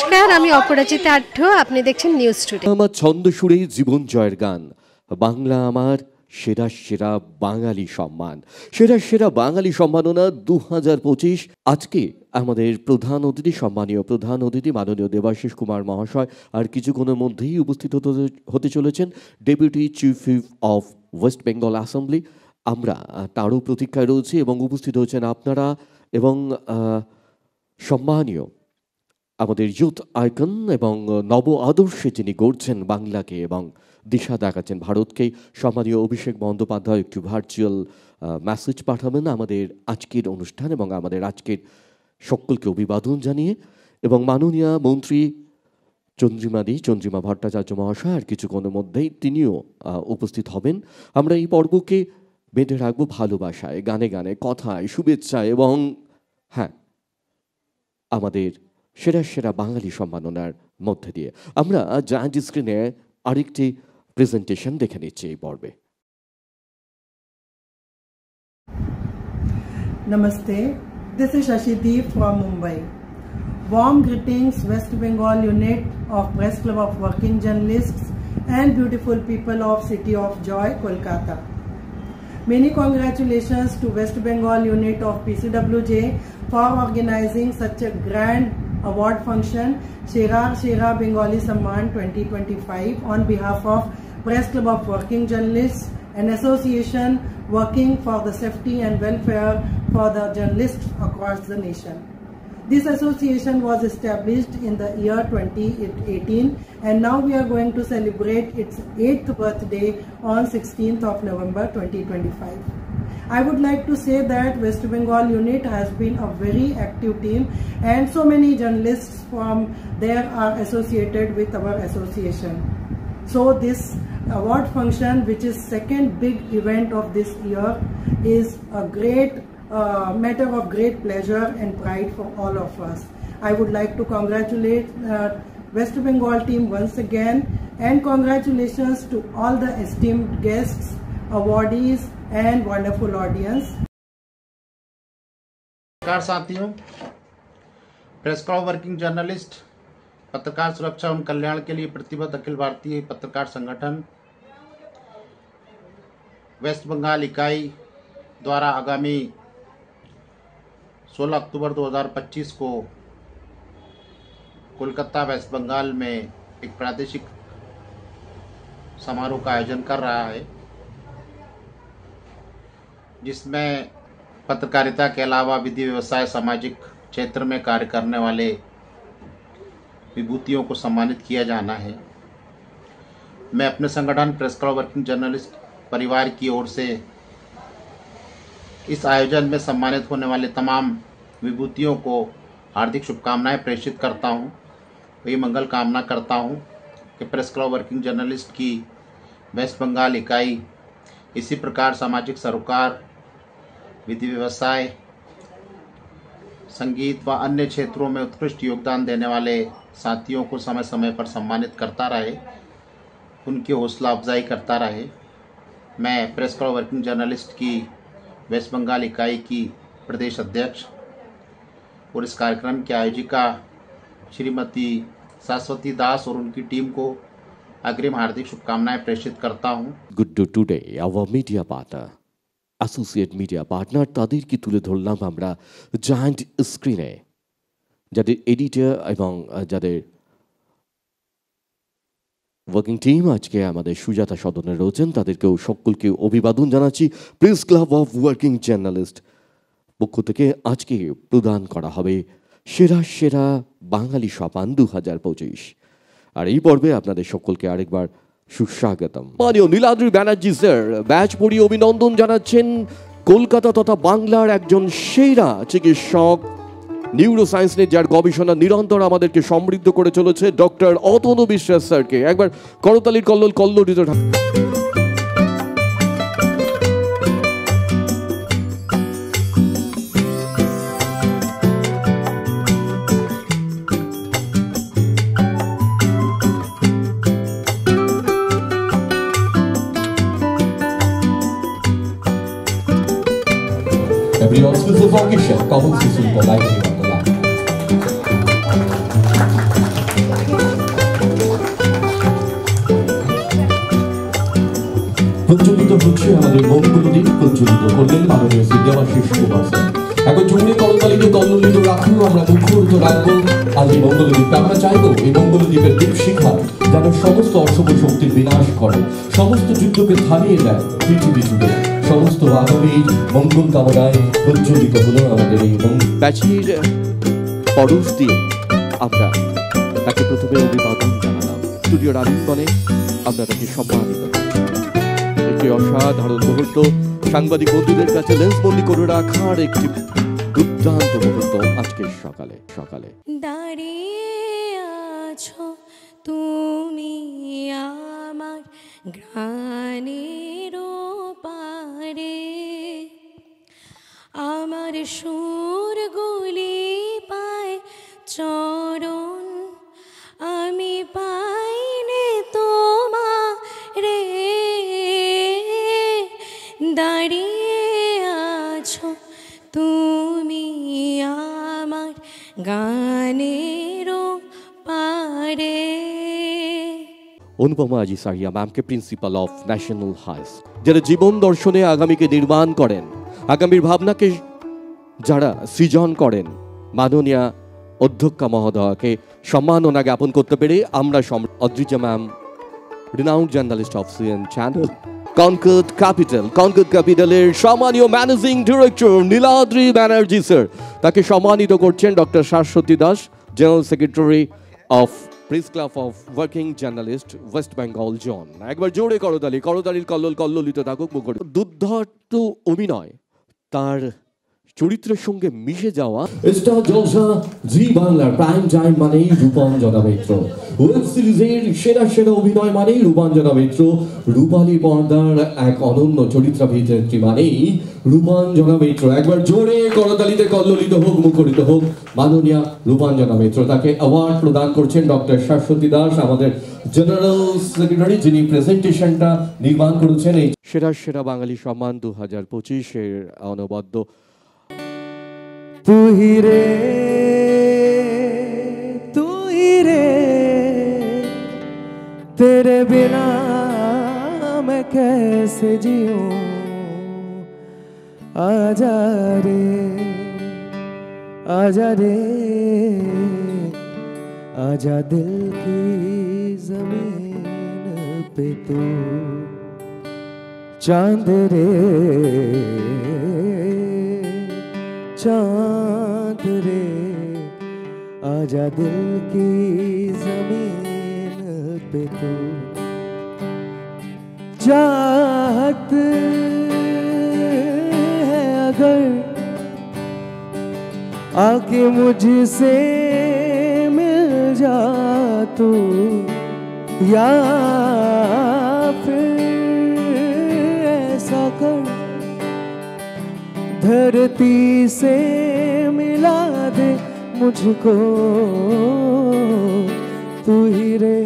নমস্কার, আমি অপরাজিতা আঢ্য। আপনি দেখছেন নিউজ টুডে। আমার ছন্দ সুরে জীবন জয়ের গান, বাংলা আমার সেরা সেরা বাঙালি সম্মান, সেরা সেরা বাঙালি সম্মাননা 2025। আজকে আমাদের প্রধান অতিথি, সম্মানীয় প্রধান অতিথি মাননীয় দেবাশিস কুমার মহাশয় আর কিছুক্ষণের মধ্যেই উপস্থিত হতে চলেছেন deputy chief whip of West Bengal assembly. আমরা তারও প্রতীক্ষায় রয়েছি এবং উপস্থিত হচ্ছেন আপনারা এবং সম্মানীয় আমাদের ইউথ আইকন এবং নব আদর্শে যিনি গড়ছেন বাংলাকে এবং দিশা দেখাচ্ছেন ভারতকে, সম্মানীয় অভিষেক বন্দ্যোপাধ্যায় একটু ভার্চুয়াল মেসেজ পাঠাবেন আমাদের আজকের অনুষ্ঠান এবং আমাদের আজকের সকলকে অভিবাদন জানিয়ে, এবং মাননীয় মন্ত্রী চন্দ্রিমা ভট্টাচার্য মহাশয় আর কিছুক্ষণের মধ্যেই তিনিও উপস্থিত হবেন। আমরা এই পর্বকে বেঁধে রাখবো ভালোবাসায়, গানে গানে, কথায়, শুভেচ্ছায় এবং হ্যাঁ আমাদের সেরা সেরা বাঙালি সম্মাননার মধ্যে দিয়ে আমরা জায়ান্ট স্ক্রিনে আরেকটি প্রেজেন্টেশন দেখে নিচ্ছি এই পর্বে। Namaste, this is Shashideep from Mumbai. Warm greetings West Bengal unit of Press Club of Working Journalists and beautiful people of City of Joy, Kolkata. Many congratulations to West Bengal unit of PCWJ for organizing such a grand award function, Shera Bengali Samman 2025, on behalf of Press Club of Working Journalists, an association working for the safety and welfare for the journalists across the nation. This association was established in the year 2018 and now we are going to celebrate its 8th birthday on 16th of November 2025. I would like to say that West Bengal unit has been a very active team and so many journalists from there are associated with our association. So this award function, which is second big event of this year, is a great matter of great pleasure and pride for all of us. I would like to congratulate West Bengal team once again and congratulations to all the esteemed guests, awardees and wonderful audience. पत्रकार साथियों, press club working journalist, पत्रकार सुरक्षा एवं कल्याण के लिए प्रतिबद्ध अखिल भारतीय पत्रकार संगठन वेस्ट बंगाल इकाई द्वारा आगामी 16 अक्टूबर 2025 को कोलकाता वेस्ट बंगाल में एक प्रादेशिक समारोह का आयोजन कर रहा है, जिसमें पत्रकारिता के अलावा विधि व्यवसाय सामाजिक क्षेत्र में कार्य करने वाले विभूतियों को सम्मानित किया जाना है। मैं अपने संगठन प्रेस क्लब वर्किंग जर्नलिस्ट परिवार की ओर से इस आयोजन में सम्मानित होने वाले तमाम विभूतियों को हार्दिक शुभकामनाएं प्रेषित करता हूं। वही मंगल कामना करता हूं कि प्रेस क्लब वर्किंग जर्नलिस्ट की वेस्ट बंगाल इकाई इसी प्रकार सामाजिक सरोकार, विधि व्यवसाय, संगीत व अन्य क्षेत्रों में उत्कृष्ट योगदान देने वाले साथियों को समय समय पर सम्मानित करता रहे, उनकी हौसला अफजाई करता रहे। मैं प्रेस क्लब वर्किंग जर्नलिस्ट की वेस्ट बंगाल इकाई की प्रदेश अध्यक्ष और इस कार्यक्रम की आयोजिका श्रीमती शाश्वती दास और उनकी टीम को अग्रिम हार्दिक शुभकामनाएं प्रेषित करता हूं। Good today our media partner, associate media partner, তাদেরকে তুলে ধরলাম আমরা জায়ান্ট স্ক্রিনে, যাদের এডিটর এবং যাদের ওয়ার্কিং টিম আজকে আমাদের সুজাতা সদনে রয়েছেন, তাদেরকেও সকলকে অভিবাদন জানাচ্ছি। Press club of working journalist পক্ষ থেকে আজকে প্রদান করা হবে সেরা সেরা বাঙালি সম্মান 2025। আর এই পর্বে আপনাদের সকলকে আরেকবার সুস্বাগতম। মাননীয় নীলাদ্রি ব্যানার্জি স্যার ব্যাচ পড়িয়ে অভিনন্দন জানাচ্ছেন কলকাতা তথা বাংলার একজন সেরা চিকিৎসক, নিউরো সায়েন্স নিয়ে যার গবেষণা নিরন্তর আমাদেরকে সমৃদ্ধ করে চলেছে, ডক্টর অতনু বিশ্বাস স্যারকে একবার করতালির Kallol কল্লোলিত। Every auspicious occasion, couples who the light on the line. প্রজ্বলিত হচ্ছে আমাদের মঙ্গলদ্বীপ, প্রজ্বলিত করলেন মাননীয় শ্রী দেবাশিস কুমার স্যার। এখন জোরে করতালিতে কল্লোলিত রাখুন, আমরা মুখরিত রাখবো আজ এই মঙ্গলদ্বীপকে। আমরা চাইবো এই মঙ্গলদ্বীপের দীপশিখা যেন সমস্ত অশুভ শক্তির বিনাশ করে, সমস্ত যুদ্ধকে থামিয়ে দেয় পৃথিবী জুড়ে। সমস্ত আগামীর মঙ্গল কামনায় প্রজ্বলিত হলো আমাদের এই ব্যাচের পরশ দিয়ে আমরা তাকে প্রথমে অভিবাদন জানালাম। স্টুডিওর আলিঙ্গনে আমরা তাকে সম্মানিত করছি। একটি অসাধারণ মুহূর্ত সাংবাদিক বন্ধুদের কাছে লেন্সবন্দি করে রাখার একটি দুর্দান্ত মুহূর্ত আজকের সকালে সকালে দাঁড়িয়ে আছো তুমি আমার গ্রানের পারে, আমার সুর গুলি পায় চরণ, আমি পাইনে তোমারে। দাঁড়িয়ে আছো তুমি আমার গানের পারে। অনুপমা আজি সারিয়া ম্যামকে principal of national high school, যারা জীবন দর্শনে আগামীকে নির্মাণ করেন, আগামীর ভাবনাকে যারা সৃজন করেন, মাননীয়া অধ্যক্ষা মহোদয়কে সম্মাননা জ্ঞাপন করতে পেরে আমরা Adrija ma'am, renowned journalist of CN channel, Concord ক্যাপিটালের সম্মানীয় managing director Niladri Banerjee sir, তাকে সম্মানিত করছেন doctor Shashwati Das, general secretary of press club of working journalist west Bengal zone. একবার জোরে করতালির কল্লোলিত থাকুক মুখর। দুর্ধর্ষ অভিনয়, তার চরিত্রের সঙ্গে মিশে যাওয়া। স্টার জলসা জি বাংলার প্রাইম টাইম মানেই রূপাঞ্জনা মিত্র, ওয়েব সিরিজের সেরা অভিনয় মানেই রূপাঞ্জনা মিত্র, রূপালী পর্দার এক অনন্য চরিত্রাভিনেত্রী মানেই রূপাঞ্জনা মিত্র। একবার জোরে করতালিতে কল্লোলিত হোক, মুখরিত হোক মাননীয়া রূপাঞ্জনা মিত্র। তাকে অ্যাওয়ার্ড প্রদান করছেন ডক্টর শাশ্বতী দাস, আমাদের জেনারেল সেক্রেটারি, যিনি প্রেজেন্টেশনটা নির্মাণ করেছেন। এই সেরা বাঙালি সম্মান 2025-এর অনবদ্য। तू ही रे तेरे बिना मैं कैसे जीऊं, आजा रे आजा दिल की जमीन पे तू, चांद रे आजा दिल की जमीन पे तू, चाहत है अगर आके मुझसे मिल जा तू, या फिर ऐसा कर धरती से मिला दे मुझको, तू ही रे।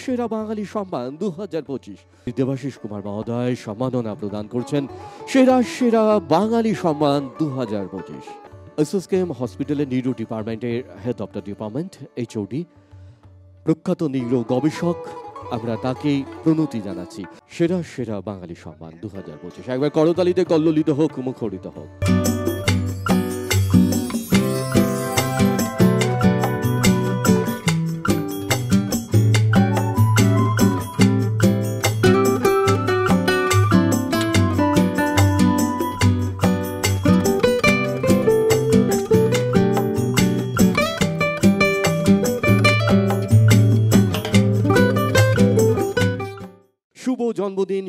সেরা বাঙালি সম্মান 2025 দেবাশিস কুমার মহোদয় সম্মাননা প্রদান করছেন। সেরা বাঙালি সম্মান 2025 এসএসকেএম হসপিটালের নিউরো ডিপার্টমেন্টের head of the department HOD, প্রখ্যাত নিউরো গবেষক, আমরা তাকে প্রণতি জানাচ্ছি। সেরা বাঙালি সম্মান 2025। একবার করতালিতে কল্লোলিত হোক, মুখরিত হোক।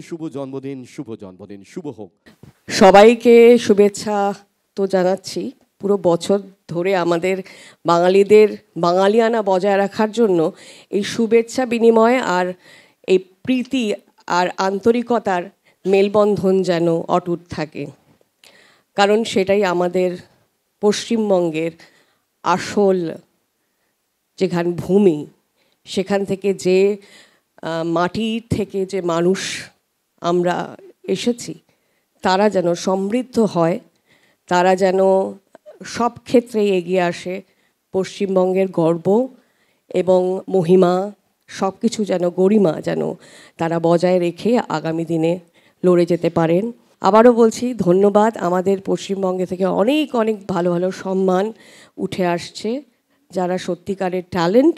শুভ জন্মদিন শুভ হোক। সবাইকে শুভেচ্ছা তো জানাচ্ছি। পুরো বছর ধরে আমাদের বাঙালিদের বাঙালিয়ানা বজায় রাখার জন্য এই শুভেচ্ছা বিনিময় আর এই প্রীতি আর আন্তরিকতার মেলবন্ধন যেন অটুট থাকে, কারণ সেটাই আমাদের পশ্চিমবঙ্গের আসল যেখান ভূমি, সেখান থেকে যে মাটি থেকে যে মানুষ আমরা এসেছি, তারা যেন সমৃদ্ধ হয়, তারা যেন সব ক্ষেত্রে এগিয়ে আসে। পশ্চিমবঙ্গের গর্ব এবং মহিমা সব কিছু যেন গরিমা যেন তারা বজায় রেখে আগামী দিনে লড়ে যেতে পারেন। আবারও বলছি ধন্যবাদ। আমাদের পশ্চিমবঙ্গে থেকে অনেক অনেক ভালো ভালো সম্মান উঠে আসছে, যারা সত্যিকারের ট্যালেন্ট,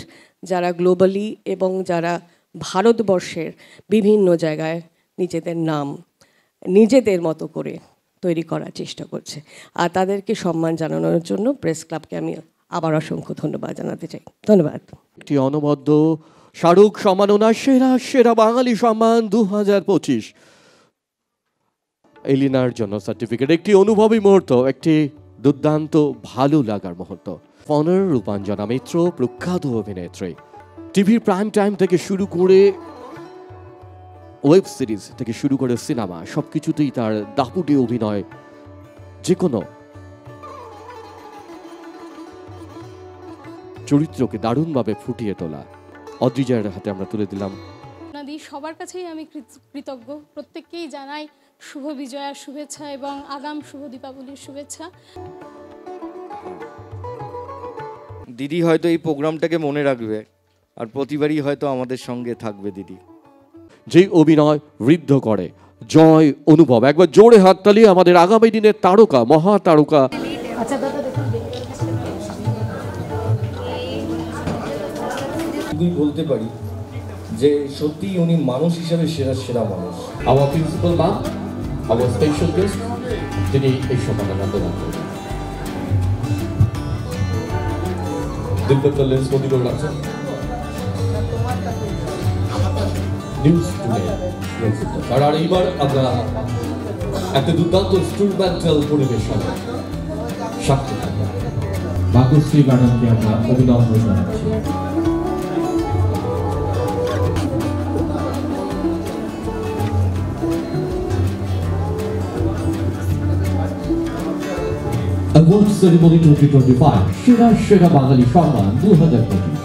যারা গ্লোবালি এবং যারা ভারতবর্ষের বিভিন্ন জায়গায় নিজেদের নাম নিজেদের মতো করে তৈরি করার চেষ্টা করছে, আর তাদেরকে সম্মান জানানোর জন্য প্রেস ক্লাবকে আমি আবার অসংখ্য ধন্যবাদ জানাতে চাই। ধন্যবাদ। একটি অনবদ্য শাহরুখ সম্মাননা, সেরা সেরা বাঙালি সম্মান 2025 এলিনার জন্য সার্টিফিকেট। একটি অনুভবী মুহূর্ত, একটি দুর্দান্ত ভালো লাগার মুহূর্ত। ফনার রূপাঞ্জনা মিত্র প্রখ্যাত অভিনেত্রী, টিভির প্রাইম টাইম থেকে শুরু করে ওয়েব সিরিজ থেকে শুরু করে সিনেমা, সবকিছুতেই তার দাপুটে অভিনয়, যে কোনো চরিত্রকে দারুণভাবে ফুটিয়ে তোলা। অদ্রিজার হাতে আমরা তুলে দিলাম। আপনাদের সবার কাছেই আমি কৃতজ্ঞ। প্রত্যেককেই জানাই শুভ বিজয়ার শুভেচ্ছা এবং আগাম শুভ দীপাবলির শুভেচ্ছা। দিদি হয়তো এই প্রোগ্রামটাকে মনে রাখবে, আর প্রতিবারই হয়তো আমাদের সঙ্গে থাকবে দিদি। যে অভিনয় ঋদ্ধ করে, জয় অনুভব, একবার জোরে হাততালি আমাদের আগামী দিনের তারকা, মহা তারকা। বলতে পারি যে সত্যি উনি মানুষ হিসেবে সেরা সেরা মানুষ। আমার প্রিন্সিপাল ম্যাম, আমার স্পেশাল গেস্ট, যিনি এই সম্মাননা প্রদান করবেন। দিব্যতা লেন্স বন্দি করে রাখছেন। আর এইবার আমরা একটা দুর্দান্ত ইনস্ট্রুমেন্টাল পরিবেশন সাক্ষী থাকবো। ভাগ্যশ্রী ম্যাডামকে আমরা অভিনন্দন জানাচ্ছি। Award Ceremony 2025 সেরা সেরা বাঙালি সম্মান 2025।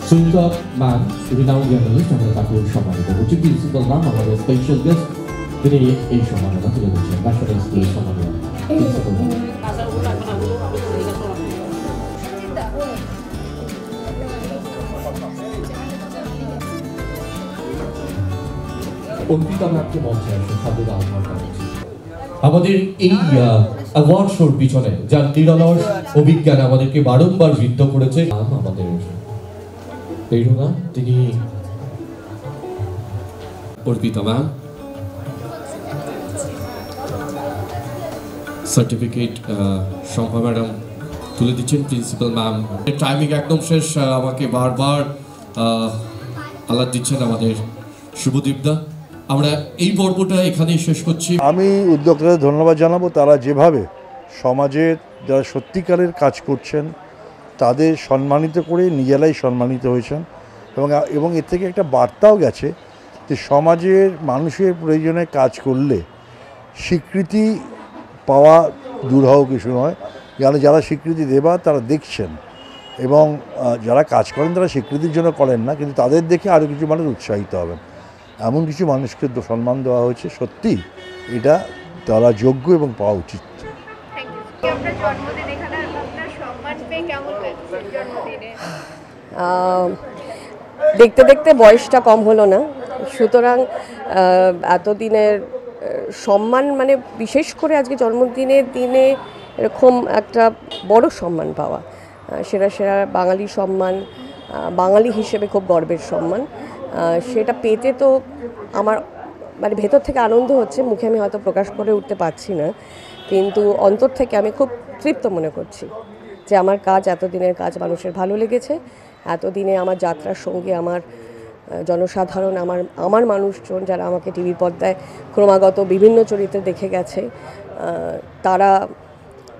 সুন্দর ম্যাম, রিনাউন্ড জার্নালিস্ট, আমরা তাকে সম্মানিত করছি। প্রিন্সিপাল ম্যাম, আমাদের স্পেশাল গেস্ট, তিনি এই সম্মাননা তুলে দিচ্ছেন। ন্যাশনাল স্কুলের সম্মাননা প্রিন্সিপাল ম্যাম। অর্পিতা ম্যামকে মঞ্চে আসে সাদর আহ্বান জানাচ্ছি। আমাদের এই অ্যাওয়ার্ড শোর পিছনে যার নিরলস অভিজ্ঞান আমাদেরকে বারংবার ঋদ্ধ করেছে আমাদের প্রেরণা, তিনি Arpita ma'am. Certificate Shampa madam তুলে দিচ্ছেন। প্রিন্সিপাল ম্যাম, টাইমিং একদম শেষ, আমাকে বারবার আলাদ দিচ্ছেন আমাদের শুভদীপদা। আমরা এই পর্বটা এখানেই শেষ করছি। আমি উদ্যোক্তাদের ধন্যবাদ জানাবো, তারা যেভাবে সমাজের যারা সত্যিকারের কাজ করছেন তাদের সম্মানিত করে নিজেরাই সম্মানিত হয়েছেন, এবং এর থেকে একটা বার্তাও গেছে যে সমাজের মানুষের প্রয়োজনে কাজ করলে স্বীকৃতি পাওয়া দুরূহ কিছু নয়। যারা স্বীকৃতি দেবার তারা দেখছেন, এবং যারা কাজ করেন তারা স্বীকৃতির জন্য করেন না, কিন্তু তাদের দেখে আরও কিছু মানুষ উৎসাহিত হবেন। এমন কিছু মানুষকে সম্মান দেওয়া হয়েছে, সত্যি এটা তারা যোগ্য এবং পাওয়া উচিত। দেখতে দেখতে বয়সটা কম হলো না, সুতরাং এতদিনের সম্মান, মানে বিশেষ করে আজকে জন্মদিনের দিনে এরকম একটা বড় সম্মান পাওয়া, সেরা সেরা বাঙালি সম্মান, বাঙালি হিসেবে খুব গর্বের সম্মান, সেটা পেতে তো আমার মানে ভেতর থেকে আনন্দ হচ্ছে, মুখে আমি হয়তো প্রকাশ করে উঠতে পারছি না, কিন্তু অন্তর থেকে আমি খুব তৃপ্ত মনে করছি যে আমার কাজ, এতদিনের কাজ মানুষের ভালো লেগেছে। এতদিনে আমার যাত্রার সঙ্গে আমার জনসাধারণ, আমার মানুষজন যারা আমাকে টিভির পর্দায় ক্রমাগত বিভিন্ন চরিত্রে দেখে গেছে, তারা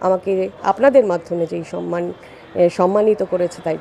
আমাকে আপনাদের মাধ্যমে যেই সম্মানিত করেছে, তাই